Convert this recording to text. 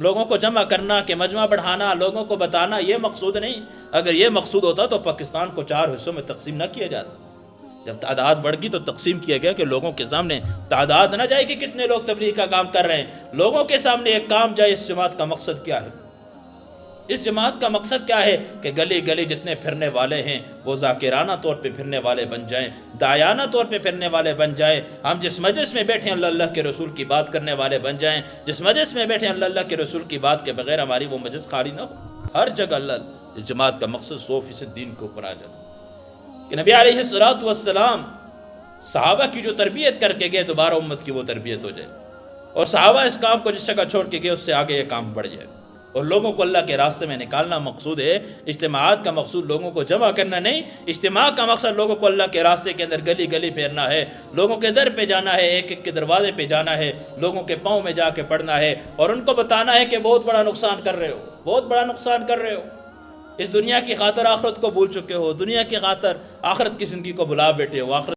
لوگوں کو جمع کرنا کہ مجمع بڑھانا، لوگوں کو بتانا، یہ مقصود نہیں۔ اگر یہ مقصود ہوتا تو پاکستان کو 4 حصوں میں تقسیم نہ کیا جاتا۔ جب تعداد بڑھ گئی تو تقسیم کیا گیا کہ لوگوں کے سامنے تعداد نہ جائے کہ کتنے لوگ تبلیغ کا کام کر رہے ہیں، لوگوں کے سامنے ایک کام جائے۔ اس جماعت کا مقصد کیا ہے؟ اس جماعت کا مقصد کیا ہے کہ گلی گلی جتنے پھرنے والے ہیں وہ ذاکرانہ طور پہ پھرنے والے بن جائیں، داعیانہ طور پہ پھرنے والے بن جائیں۔ ہم جس مجلس میں بیٹھے ہیں اللہ اللہ کے رسول کی بات کرنے والے بن جائیں، جس مجلس میں بیٹھے ہیں اللہ اللہ کے رسول کی بات کے بغیر ہماری وہ مجلس خالی نہ ہو۔ ہر جگہ اللہ، اس جماعت کا مقصد 100% دین کو اوپر آ جانا کہ نبی علیہ الصلوۃ والسلام صحابہ کی جو تربیت کر کے گئے دوبارہ امت کی وہ تربیت ہو جائے، اور صحابہ اس کام کو جس جگہ چھوڑ کے گئے اس سے آگے یہ کام بڑھ جائے، اور لوگوں کو اللہ کے راستے میں نکالنا مقصود ہے۔ اجتماعات کا مقصود لوگوں کو جمع کرنا نہیں، اجتماع کا مقصد لوگوں کو اللہ کے راستے کے اندر گلی گلی پھیرنا ہے، لوگوں کے در پہ جانا ہے، ایک ایک کے دروازے پہ جانا ہے، لوگوں کے پاؤں میں جا کے پڑھنا ہے، اور ان کو بتانا ہے کہ بہت بڑا نقصان کر رہے ہو، بہت بڑا نقصان کر رہے ہو۔ اس دنیا کی خاطر آخرت کو بھول چکے ہو، دنیا کی خاطر آخرت کی زندگی کو بھلا بیٹھے ہو۔ آخرت